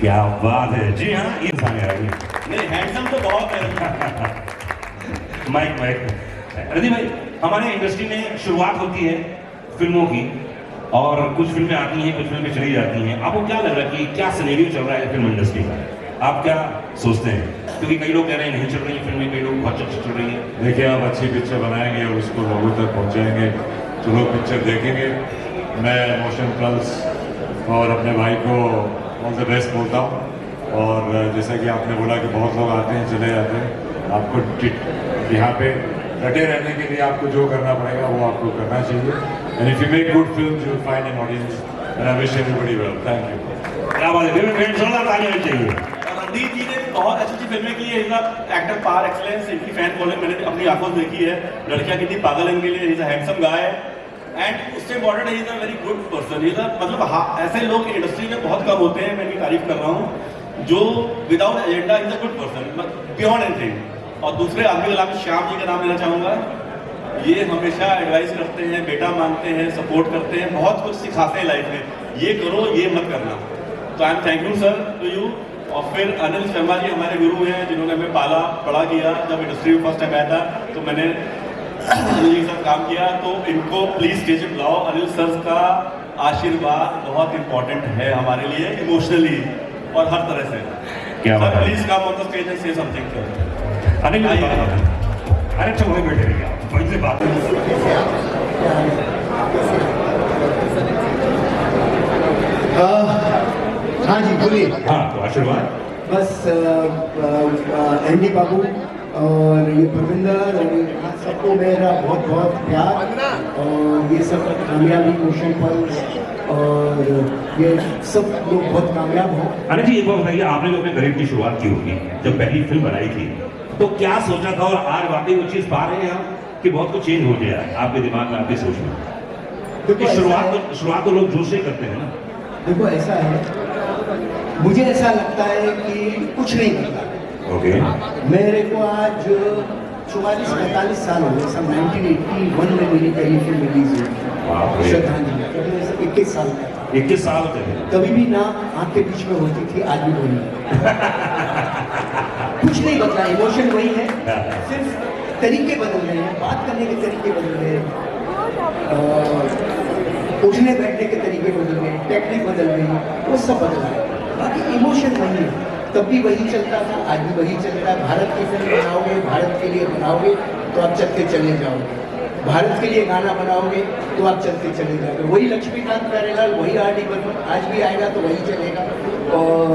क्या बात है। जी हाँ, ये इंसान है नहीं, हैंडसम तो बहुत है। माइक रवि भाई, हमारे इंडस्ट्री में शुरुआत होती है फिल्मों की और कुछ फिल्में आती हैं, कुछ फिल्में चली जाती हैं। आपको क्या लग रहा है कि क्या सिनेरियो चल रहा है फिल्म इंडस्ट्री का? आप क्या सोचते हैं? क्योंकि कई लोग कह रहे हैं नहीं चल रही है फिल्में, कई लोग बहुत अच्छी चल रही है। देखिए, आप अच्छी पिक्चर बनाएंगे और उसको लोगों तक पहुंचाएंगे तो लोग पिक्चर देखेंगे। मैं मोशन प्लस और अपने भाई को ऑल द बेस्ट बोलता हूँ और जैसा कि आपने बोला कि बहुत लोग आते हैं चले जाते हैं, आपको यहाँ पे डटे रहने के लिए आपको जो करना पड़ेगा वो आपको करना चाहिए. And if you make good films you will find an audience and I wish everybody well. Thank you. क्या बात है, फिल्म जोरदार ताली होनी चाहिए. रणदीप जी ने बहुत अच्छी अच्छी फिल्में की है. इनका एक्टर पार एक्सलेंस, इनकी फैन फॉलोइंग मैंने अपनी आंखों से देखी है. लड़कियां कितनी पागल हैं इनके लिए. Is a handsome guy and उससे important is a very good person. Is मतलब हाँ, ऐसे लोग इंडस्ट्री में बहुत कम होते हैं, मैं इनकी तारीफ कर रहा हूँ, जो without agenda is a good person, beyond anything. और दूसरे आदमी का नाम श्याम जी का नाम लेना चाहूँगा. ये हमेशा एडवाइस करते हैं, बेटा मानते हैं, सपोर्ट करते हैं, बहुत कुछ सिखाते हैं लाइफ में. ये करो, ये मत करना. तो I am thank you sir to you. और फिर अनिल शर्मा जी हमारे गुरु हैं, जिन्होंने हमें पाला बड़ा किया. जब इंडस्ट्री में फर्स्ट टाइम आया था तो मैंने अनिल जी के साथ काम किया, तो इनको प्लीज स्टेज पे बुलाओ. अनिल सर का आशीर्वाद बहुत इंपॉर्टेंट है हमारे लिए, इमोशनली और हर तरह से. क्या बात सर है. Please come on the stage and से समथिंग सर. अनिल अरे अच्छा वही बैठे रहिए आप, वहीं से बात. हाँ जी बोलिए. हाँ तो आशीर्वाद. बस एंडी बाबू और ये भविंदर और ये सबको मेरा बहुत बहुत प्यार. और ये सब कामयाबी मोशन पल्स और ये सब लोग बहुत कामयाब हों. अनिल जी एक बात बताइए, आपने जो अपने करियर की शुरुआत की होगी, जब पहली फिल्म बनाई थी तो क्या सोचा था, और आज वाकई वो चीज़ पा रहे हैं आप कि बहुत कुछ चेंज हो गया है आपके दिमाग में, आपकी सोच में? क्योंकि शुरुआत तो लोग जोश से करते हैं ना. देखो ऐसा है, मुझे ऐसा लगता है कि कुछ नहीं करता. ओके. मेरे को आज 44-45 साल हो गए. सब 1981 में मेरी पहली फिल्म रिलीज बाप रे. हुई श्रद्धांजलि. 21 साल का. 21 साल होते हैं. कभी भी ना आंख के बीच में होती थी, आज भी बोली. कुछ नहीं बदला, इमोशन वही है, सिर्फ तरीके बदल रहे हैं, बात करने के तरीके बदल रहे हैं, उठने बैठने के तरीके बदल रहे हैं, टेक्निक बदल रही है, वो सब बदल रहा है. बाकी इमोशन वही है. तब भी वही चलता था, आज भी वही चलता है. भारत की फिल्म बनाओगे, भारत के लिए बनाओगे तो आप चलते चले जाओगे. भारत के लिए गाना बनाओगे तो आप चलते चले जाओगे. वही लक्ष्मीकांत प्यारेलाल, वही आर डी बर्मन आज भी आएगा तो वही चलेगा. और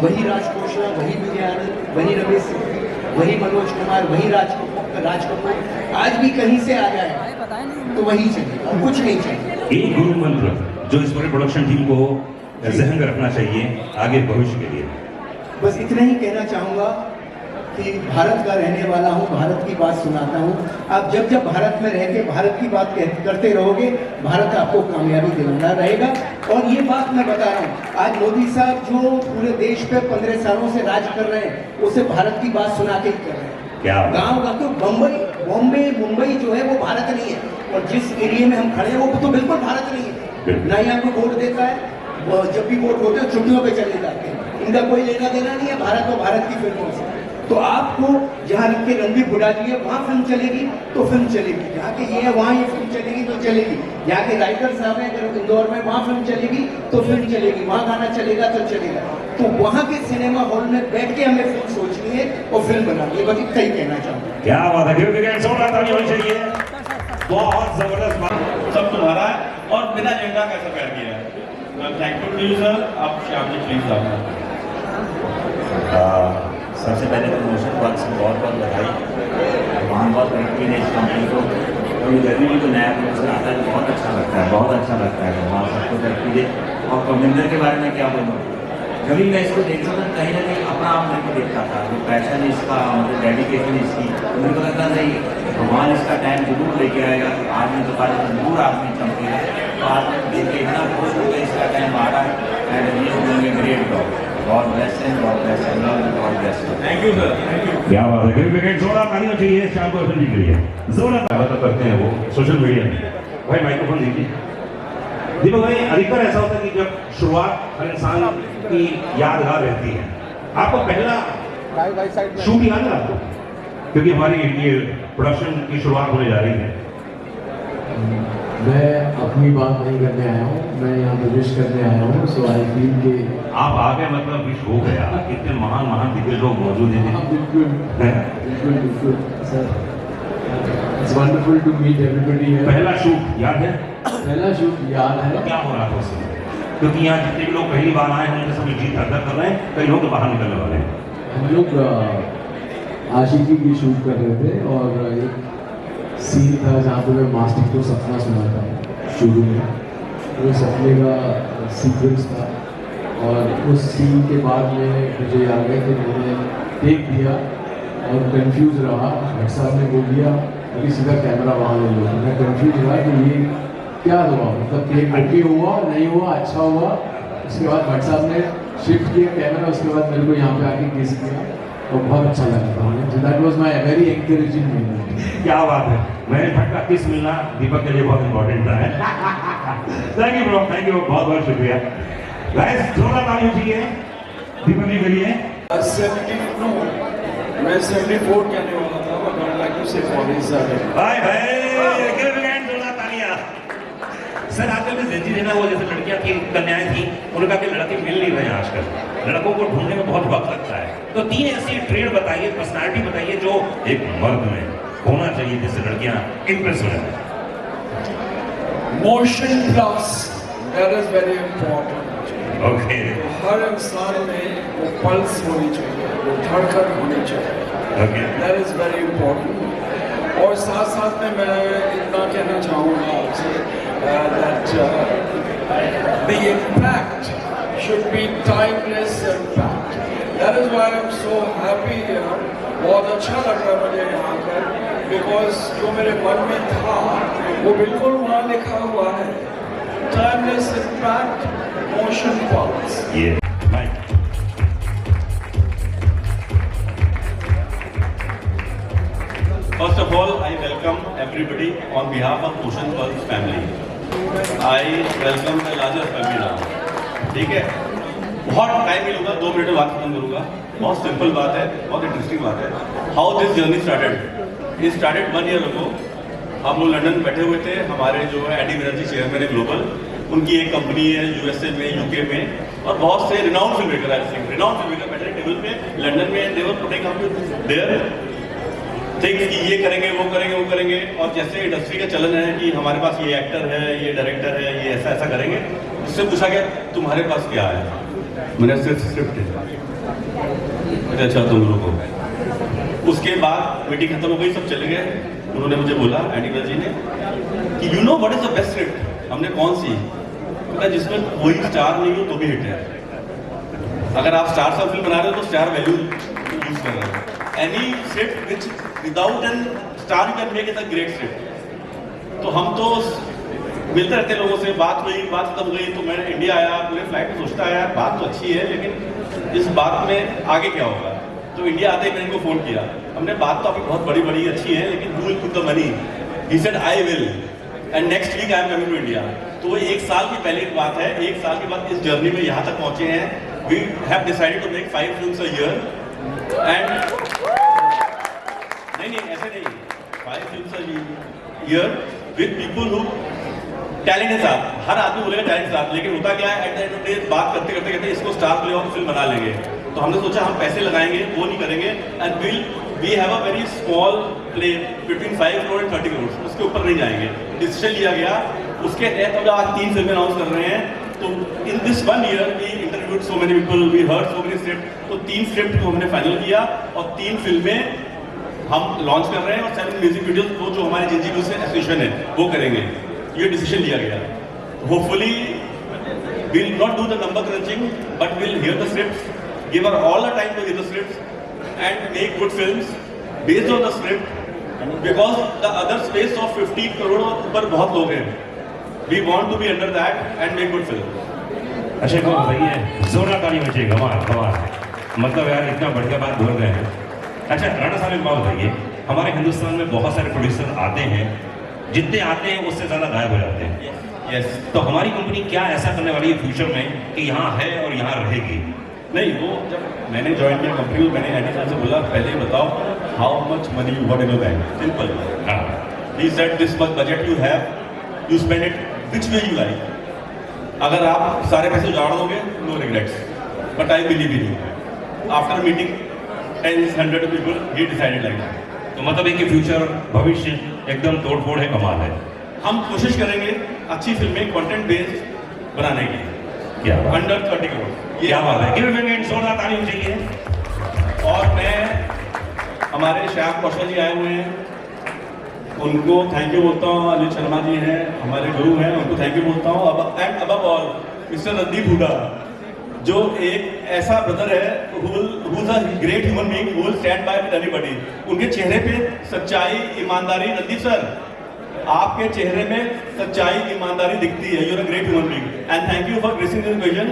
वही राज खोसला, वही विजय आनंद, वही रमेश सिप्पी, वही मनोज कुमार, वही राज कपूर आज भी कहीं से आ जाए तो वही चलेगा, और कुछ नहीं चाहिए. एक गुरु मंत्र जो इस पूरे प्रोडक्शन टीम को जहन में रखना चाहिए आगे भविष्य के लिए? बस इतना ही कहना चाहूँगा कि भारत का रहने वाला हूँ, भारत की बात सुनाता हूँ. आप जब जब भारत में रह के भारत की बात करते रहोगे, भारत आपको कामयाबी दिलाना रहेगा. और ये बात मैं बता रहा हूँ, आज मोदी साहब जो पूरे देश पे 15 सालों से राज कर रहे हैं, उसे भारत की बात सुना के ही कर रहे हैं. क्या गाँव का तो बॉम्बे मुंबई जो है वो भारत नहीं है. और जिस एरिया में हम खड़े हैं वो तो बिल्कुल भारत नहीं है. ना यहाँ को वोट देता है, जब भी वोट होते हैं छुट्टियों पे चले जाते हैं. इनका कोई लेना देना नहीं है भारत और भारत की फिल्मों से. तो आपको जहाँ रख के रणदीप बुढ़ा जी है वहाँ फिल्म चलेगी तो फिल्म चलेगी. जहाँ के ये है वहाँ ये फिल्म चलेगी तो चलेगी. जहाँ के राइटर साहब हैं अगर इंदौर में वहाँ फिल्म चलेगी तो फिल्म चलेगी. वहाँ गाना चलेगा तो चलेगा. तो वहाँ के सिनेमा हॉल में बैठ के हमें फिल्म सोचनी है और फिल्म बनानी है. बस इतना ही कहना चाहूँगा. क्या बात है. बहुत जबरदस्त बात. सब तुम्हारा है और बिना एजेंडा कैसे प्यार किया है. Thank you to you sir. आप श्याम जी प्लीज आप. सबसे पहले तो मोशन वर्क से बहुत बहुत बधाई. बहुत बहुत कंपनी ने इस कंपनी को, क्योंकि जर्नी में जो नया प्रोडक्शन आता है बहुत अच्छा लगता है, बहुत अच्छा लगता है. वहाँ सबको तरक्की दे. और कमिंदर के बारे में क्या बोलूँ, जब भी मैं इसको देखता था कहीं ना कहीं अपना आप मेरे को देखता था. जो पैशन इसका, मतलब डेडिकेशन इसकी, मेरे को लगता था भगवान इसका टाइम जरूर लेके आएगा. आदमी तो बारे में जरूर आदमी चमकेगा. तो आज मैं देख के इतना खुश हो गया इसका टाइम आ रहा है. एंड ये होंगे great dog. God bless and God bless and God bless. Thank you sir. Thank you. क्या बात है. क्रिकेट जोरदार तालियां चाहिए श्याम कौशल जी के लिए. जोरदार तो करते हैं वो सोशल मीडिया में. भाई माइक्रोफोन दीजिए. दीपक भाई, अधिकतर ऐसा होता है कि जब शुरुआत हर इंसान की यादगार रहती है. आपको पहला शूट याद है आपको? क्योंकि हमारी ये प्रोडक्शन की शुरुआत होने जा रही है. मैं अपनी बात नहीं करने आया हूँ, मैं यहाँ पे विश करने आया हूँ. सो आई फील के आप आगे मतलब विश हो गया. इतने महान महान दिग्गज लोग मौजूद हैं. बिल्कुल बिल्कुल बिल्कुल sir. It's wonderful to meet everybody. पहला शूट याद है? पहला शूट याद है. क्या हो रहा था उसमें? क्योंकि यहाँ जितने भी लोग पहली बार आए हैं उनके सभी जीत धक कर रहे हैं, कई लोग तो बाहर निकलने वाले हैं। हम लोग आशिकी की शूट कर रहे थे और एक सीन था जहाँ पे मैं मास्टर को सपना सुना था शुरू में, वो सपने का सीक्वेंस था और उस सीन के बाद में मुझे याद है कि मैंने टेक दिया और कंफ्यूज रहा। भट्ट साहब ने बोल दिया कि सीधा कैमरा वहाँ ले लो, मैं कंफ्यूज रहा कि ये क्या हुआ, मतलब टेक ओके हुआ नहीं हुआ, अच्छा हुआ। उसके बाद भट्ट साहब ने शिफ्ट किया कैमरा, उसके बाद मेरे को यहाँ पे आके किस किया और बहुत अच्छा लगा था मुझे। तो that was my very encouraging moment. क्या बात है, महेश भट्ट का किस मिलना दीपक के लिए बहुत इंपॉर्टेंट था। Thank you bro, thank you, बहुत बहुत शुक्रिया। गाइस जोरदार ताली चाहिए दीपक जी के लिए। 74 कहने वाला था, but I would like to say 47. भाई जोरदार तालियां। सर आजकल में ज़िंदगी देना वो जैसे लड़कियां थी, कन्याएं थी, उन्होंने कहा कि लड़के मिल नहीं रहे हैं आजकल, लड़कों को ढूंढने में बहुत वक्त लगता है। तो 3 ऐसी ट्रेड बताइए, पर्सनालिटी बताइए जो एक मर्द में होना चाहिए जिससे लड़कियां इंप्रेस हो जाए। Motion plus, that is very important. Okay हर इंसान में वो पल्स होनी चाहिए, वो धड़कन होनी चाहिए, okay that is very important. और साथ साथ में मैं इतना कहना चाहूँगा आपसे that the impact should be timeless impact. That is why I'm so happy here. बहुत अच्छा लग रहा है मुझे यहाँ पर, because जो मेरे मन में था वो बिल्कुल वहाँ लिखा हुआ है, timeless impact, motion pulse. ये भाई First of all, I welcome everybody on behalf of Ocean Pulse family. I welcome the larger family now. ठीक है, बहुत टाइम नहीं लूँगा, 2 मिनट में बात खत्म करूँगा। बहुत सिंपल बात है, बहुत इंटरेस्टिंग बात है। How this journey started? It started 1 year ago. हम लोग लंदन बैठे हुए थे, हमारे जो है एडी बनर्जी चेयरमैन है ग्लोबल, उनकी एक कंपनी है यूएसए में, यूके में, और बहुत से रिनाउंड फिल्म मेकर हैं, रिनाउंड फिल्म मेकर बैठे टेबल पे लंदन में, they were putting up their things कि ये करेंगे वो करेंगे वो करेंगे। और जैसे इंडस्ट्री का चलन है कि हमारे पास ये एक्टर है, ये डायरेक्टर है, ये ऐसा ऐसा करेंगे, उससे पूछा गया तुम्हारे पास क्या है? मेरा सिर्फ स्क्रिप्ट है। अच्छा तुम लोगों को। उसके बाद मीटिंग खत्म हो गई, सब चले गए। उन्होंने मुझे बोला एडी बनर्जी ने कि you know what is the best script? हमने कौन सी? कहता जिसमें कोई स्टार नहीं हो तो भी हिट है। अगर आप स्टार सब फिल्म बना रहे हो तो स्टार वैल्यू यूज कर रहे हो। Any script which without an star you can make it a great script. तो हम तो मिलते रहते लोगों से, बात हुई, बात खत्म हो गई, तो मैं इंडिया आया, पूरे फ्लाइट में सोचता है बात तो अच्छी है लेकिन इस बात में आगे क्या होगा। तो इंडिया आते ही मैंने इनको फोन किया, हमने बात तो आपकी बहुत बड़ी बड़ी अच्छी है लेकिन who will put the money? He said I will and next week I am coming to India. तो वो 1 साल की पहले की बात है। 1 साल के बाद इस जर्नी में यहाँ तक पहुँचे हैं। We have decided to make 5 films a year and नहीं ऐसे नहीं, 5 films a year with people who talent है साथ। हर आदमी बोलेगा टैलेंट साथ, लेकिन होता क्या है at the end of the day बात करते करते कहते इसको स्टार प्ले ऑफ फिल्म बना लेंगे। तो हमने सोचा हम पैसे लगाएंगे, वो नहीं करेंगे, and we have a very small play between 5 crore and 30 crore, उसके ऊपर नहीं जाएंगे। डिसीजन लिया गया, उसके तहत आज 3 फिल्में अनाउंस कर रहे हैं। तो in this 1 year we interviewed so many people, we heard so many script. तो 3 स्क्रिप्ट को हमने फाइनल किया और 3 फिल्में हम लॉन्च कर रहे हैं और 7 म्यूजिक वीडियोस वो जो हमारे जिंजी से एसोसिएशन है वो करेंगे। ये डिसीजन लिया गया। Hopefully we'll not do the number crunching, but we'll hear the scripts, give her all the time to hear the scripts and make good films based on the script, because the other space of 50 crore पर बहुत लोग हैं। We want to be under that and make good film. अच्छा कौन बताइए, जोरदार ताली बचे, कमाल कमाल। मतलब यार इतना बढ़िया बात बोल रहे हैं। अच्छा राणा साहब एक बात बताइए, हमारे हिंदुस्तान में बहुत सारे प्रोड्यूसर आते हैं, जितने आते हैं उससे ज़्यादा गायब हो जाते हैं। Yes. तो हमारी कंपनी क्या ऐसा करने वाली है फ्यूचर में कि यहाँ है और यहाँ रहेगी? नहीं, वो जब मैंने ज्वाइन किया कंपनी में, मैंने एडी साहब से बोला पहले बताओ how much money you got in your bank, simple. हाँ he said this much budget you have, you spend it which way you like. अगर आप सारे पैसे उजाड़ दोगे no regrets, but I believe in you. After meeting 10-100 people he decided like that. तो मतलब एक फ्यूचर भविष्य एकदम तोड़ फोड़ है, कमाल है। हम कोशिश करेंगे अच्छी फिल्में कंटेंट बेस्ड बनाने की। क्या बात, अंडर 30 करोड़। क्या बात है, गिव इट अगेन, जोरदार ताली होनी चाहिए। और मैं हमारे श्याम कौशल जी आए हुए हैं, उनको थैंक यू बोलता हूँ। अनिल शर्मा जी हैं, हमारे गुरु हैं, उनको थैंक यू बोलता हूँ। अब and above all mister Randeep Hooda, जो एक ऐसा ब्रदर है who is a great human being who will stand by with everybody. उनके चेहरे पे सच्चाई, ईमानदारी, रणदीप सर आपके चेहरे में सच्चाई, ईमानदारी दिखती है। You are a great human being and thank you for gracing this vision.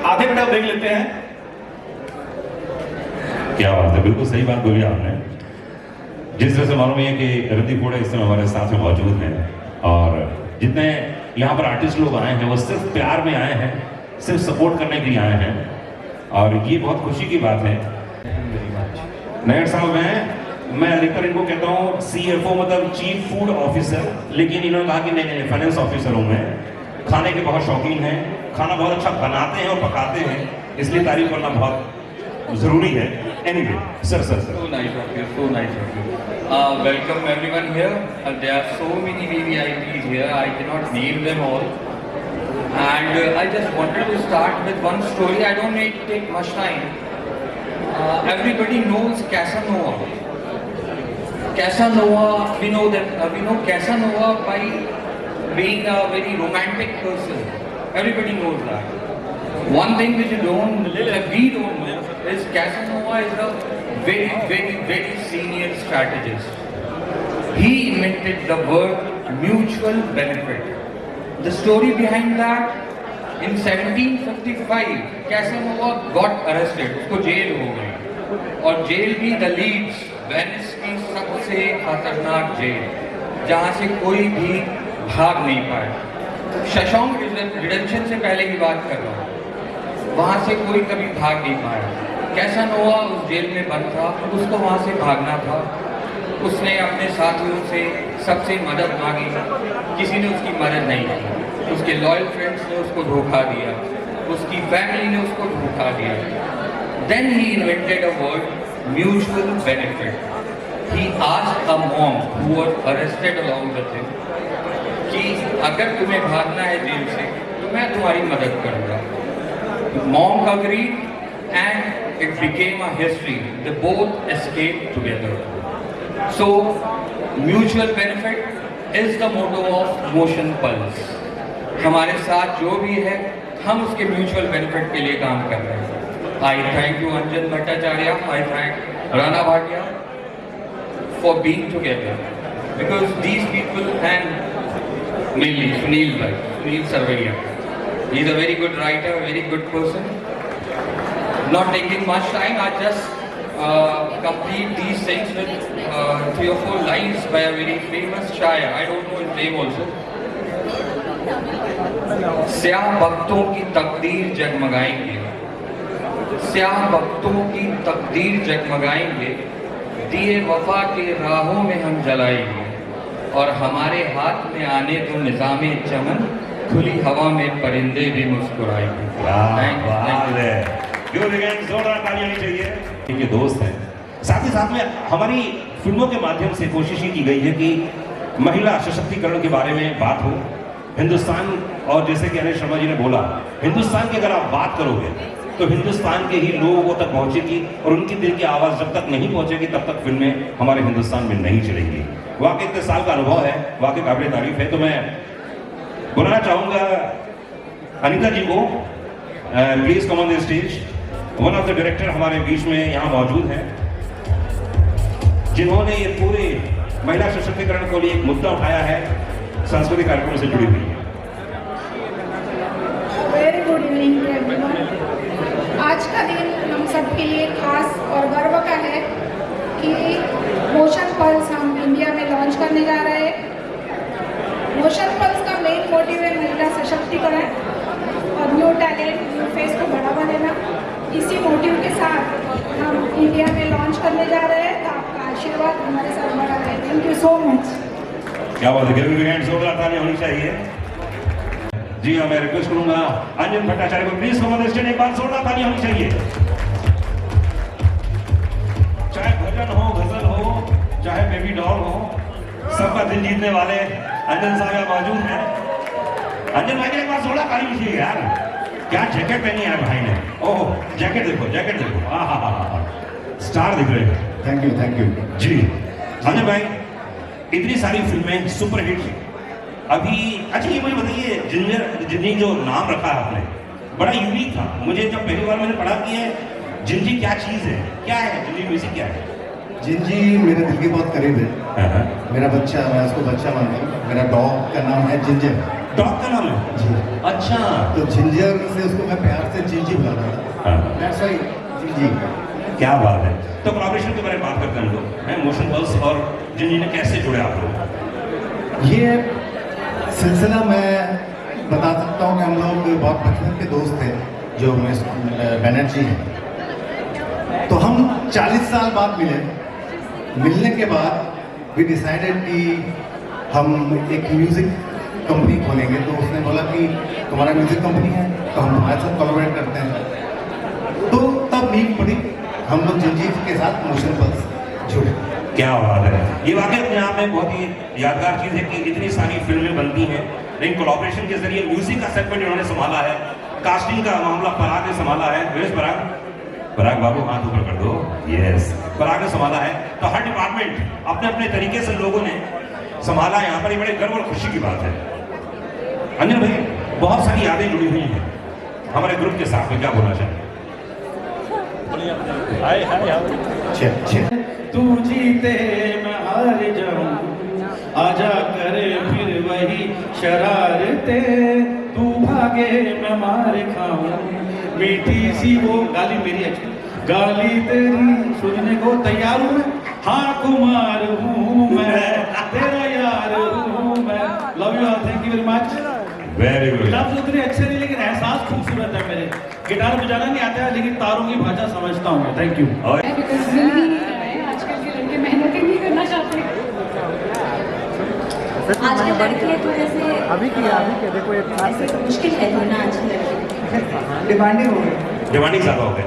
आधे घंटा ब्रेक लेते हैं। क्या बात है, बिल्कुल सही बात बोली आपने। जिस तरह से मालूम है कि रणदीप हुडा इस समय हमारे साथ में मौजूद हैं, और जितने यहाँ पर आर्टिस्ट लोग आए हैं वो सिर्फ प्यार में आए हैं, सिर्फ सपोर्ट करने के लिए आए हैं, और ये बहुत खुशी की बात है। नायर साहब हैं, मैं अधिकतर इनको कहता हूँ CFO मतलब चीफ फूड ऑफिसर, लेकिन इन्होंने कहा कि नहीं नहीं फाइनेंस ऑफिसर हूँ मैं। खाने के बहुत शौकीन हैं, खाना बहुत अच्छा बनाते हैं और पकाते हैं, इसलिए तारीफ करना बहुत जरूरी है। Anyway sir So nice of you, so nice of you. Welcome everyone here. There are so many VVIPs here, I cannot name them all. And I just wanted to start with one story, I don't need to take much time. Everybody knows Casanova. Casanova, we know Casanova by being a very romantic person. Everybody knows that. One thing which we don't know is Casanova is a very, very, very senior strategist. He invented the word mutual benefit. The story behind that, in 1755, Casanova got arrested. उसको jail हो गई, और jail भी the Leeds, Venice की सबसे खतरनाक jail, जहाँ से कोई भी भाग नहीं पाया। शशांक रिडेम्पशन से पहले की बात कर रहा हूँ, वहाँ से कोई कभी भाग नहीं पाया। कैसानोवा उस जेल में बंद था, उसको वहाँ से भागना था। उसने अपने साथियों से सबसे मदद मांगी, किसी ने उसकी मदद नहीं की। उसके लॉयल फ्रेंड्स ने उसको धोखा दिया, उसकी फैमिली ने उसको धोखा दिया। Then he invented a word mutual benefit. He asked a monk who was arrested along with him कि अगर तुम्हें भागना है जेल से तो मैं तुम्हारी मदद करूँगा। Monk agreed and it became a history. They both escaped together. So, mutual benefit is the motto of Motion Pulse. हमारे साथ जो भी है, हम उसके mutual benefit के लिए काम कर रहे हैं। I thank you Anjan Bhattacharya, I thank Rana Bhatia for being together, because these people, and mainly Sunil Sarvaiya. He is a very good writer, a very good person. Not taking much time, I just complete these things with 3 or 4 lines by a very famous शायर. I don't know his name also. स्याह वक्तों की तकदीर जगमगाएंगे, स्याह वक्तों की तकदीर जगमगाएंगे, दिए वफा के राहों में हम जलाएंगे, और हमारे हाथ में आने तो निज़ामे चमन, खुली हवा में परिंदे भी मुस्कुराएंगे। जोरदार तालियां होनी चाहिए। इनके दोस्त हैं, साथ ही साथ में हमारी फिल्मों के माध्यम से कोशिश ये की गई है कि महिला सशक्तिकरण के बारे में बात हो। हिंदुस्तान, और जैसे कि अनिल शर्मा जी ने बोला, हिंदुस्तान की अगर आप बात करोगे तो हिंदुस्तान के ही लोगों तक पहुंचेगी, और उनकी दिल की आवाज़ जब तक नहीं पहुंचेगी तब तक फिल्में हमारे हिंदुस्तान में नहीं चलेंगी। वाकई इतने साल का अनुभव है, वाकई काबिल तारीफ है। तो मैं बुलाना चाहूंगा अनीता जी को, please come on the stage. One of the director हमारे बीच में यहाँ मौजूद हैं, जिन्होंने ये पूरे महिला सशक्तिकरण को लिए एक मुद्दा उठाया है, सांस्कृतिक कार्यक्रमों से जुड़ी हुई है। Very good evening everyone. आज का दिन हम सबके लिए खास और गर्व का है कि मोशन पल्स हम इंडिया में लॉन्च करने जा रहे हैं। मोशन पल्स का मेन मोटिव है महिला सशक्तिकरण और न्यू टैलेंट, न्यू फेस को बढ़ावा देना। इसी मोटिव के साथ हम इंडिया में लॉन्च करने जा रहे हैं, तो आपका आशीर्वाद हमारे साथ बना रहे। Thank you so much. क्या बात है, गिविंग हैंड्स जोरदार तालियां होनी चाहिए। जी हाँ, मैं रिक्वेस्ट करूंगा अंजन भट्टाचार्य को, please come on the stage, एक बार जोरदार तालियां होनी चाहिए। चाहे भजन हो, गजल हो, चाहे बेबी डॉल हो, सबका दिल जीतने वाले अंजन साहब मौजूद हैं। अंजन भाई के एक बार जोड़ा ताली दीजिए यार, क्या जैकेट पहनी है भाई ने, ओह जैकेट देखो, जैकेट देखो, हाँ स्टार दिख रहे हैं। थैंक यू जी अंजन भाई, इतनी सारी फिल्में सुपरहिट, अभी अच्छा ये मुझे बताइए, जिंजी जो नाम रखा है आपने बड़ा यूनिक था। मुझे जब पहली बार मैंने पढ़ा कि जिंजी क्या चीज़ है, क्या है जिंजी म्यूजिक, क्या है? जिंजी मेरे दिल के बहुत करीब है। मेरा बच्चा, मैं उसको बच्चा मानता हूँ। मेरा डॉग का नाम है जिंजर। डॉग का नाम है? जी। अच्छा। तो जिंजर से उसको मैं प्यार से जिंजी बुलाता था। That's why Gingee. क्या बात है। तो कोलैबोरेशन के बारे में बात करते हैं हम लोग, मोशन पल्स और जिंजी ने कैसे जुड़े आप लोग? ये सिलसिला मैं बता सकता हूँ कि हम लोग बहुत बचपन के दोस्त थे, जो बैनर्जी हैं। तो हम 40 साल बाद मिले। मिलने के बाद वी डिसाइडेड कि हम एक म्यूज़िक कंपनी खोलेंगे। तो उसने बोला कि तुम्हारा म्यूज़िक कंपनी है तो हम तुम्हारे साथ कोलैबोरेट करते हैं। तो तब नींव पड़ी, हम लोग जिंजी के साथ मोशन पल्स जुड़े। क्या बात है। ये वाकई अपने आप में बहुत ही यादगार चीज़ है कि इतनी सारी फिल्में बनती हैं, लेकिन कोलैबोरेशन के जरिए म्यूजिक का सेगमेंट इन्होंने संभाला है, कास्टिंग का मामला पराग ने संभाला है। पराग बाबू हाथ ऊपर कर दो, यस, पराग ने संभाला है। तो हर डिपार्टमेंट अपने अपने तरीके से लोगों ने संभाला। यहाँ पर ये बड़े गर्व और खुशी की बात है। अंजन भाई, बहुत सारी यादें जुड़ी हुई हैं हमारे ग्रुप के साथ में, क्या बोलना चाहिए? तू जीते मैं हार जाऊं, आजा करे फिर वही शरारते, तू भागे मैं मार खाऊं, मीठी सी वो गाली मेरी अच्छी, गाली तेरी सुनने को तैयार हूं मैं, हाँ कुमार हूं मैं, तेरा यार हूं मैं। Love you all, thank you very much. Very good. लफ्ज उतने अच्छे नहीं, लेकिन एहसास खूबसूरत है मेरे। गिटार बजाना नहीं आता है, लेकिन तारों की भाषा समझता हूँ मैं। Thank you. बिकॉज मिल ही नहीं रहा है, आजकल के लड़के मेहनत ही नहीं करना चाहते। आज के लड़के थोड़े से अभी देखो ये मुश्किल है ना आज के लड़के, डिमांडिंग हो गई, डिमांडिंग ज्यादा हो गए।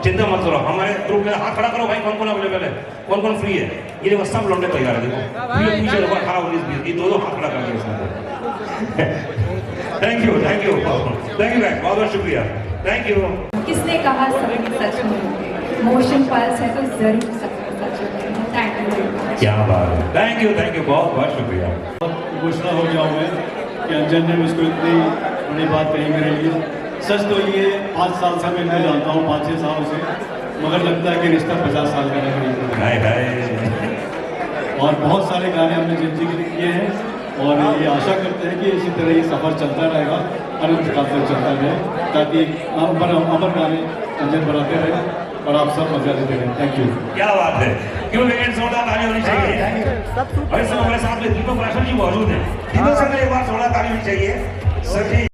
चिंता मत करो, हमारे ग्रुप में हाथ खड़ा करो भाई, कौन कौन अवेलेबल है, कौन कौन फ्री है। ये देखो सब लौंडे तैयार है, देखो पीछे लोग खड़ा हो, ये दो हाथ खड़ा करके इसमें। थैंक यू बहुत बहुत शुक्रिया, थैंक यू। किसने कहा सपने सच होंगे, मोशन पल्स है तो जरूर सपने सच होंगे। Thank you very much. क्या बात है, थैंक यू बहुत बहुत शुक्रिया। इमोशनल हो गया हूँ मैं कि अंजन ने मुझको इतनी बड़ी बात कही मेरे लिए। सच तो ये 5 साल से मैं इनको जानता हूँ, 5-6 सालों से, मगर लगता है कि रिश्ता 50 साल का है। और बहुत सारे गाने हमने जिंदगी के लिए किए हैं, और ये आशा करते हैं कि इसी तरह ये सफ़र चलता रहेगा, अनंत काल तक चलता रहे, ताकि अमर गाने अंजन बनाते रहें और आप सब मजा लेते रहें। Thank you. क्या बात है, क्यों लेकिन जोरदार ताली होनी चाहिए। और इस समय हमारे साथ में दीपक राशन जी मौजूद हैं। दीपक सर एक बार जोरदार ताली होनी चाहिए सर जी।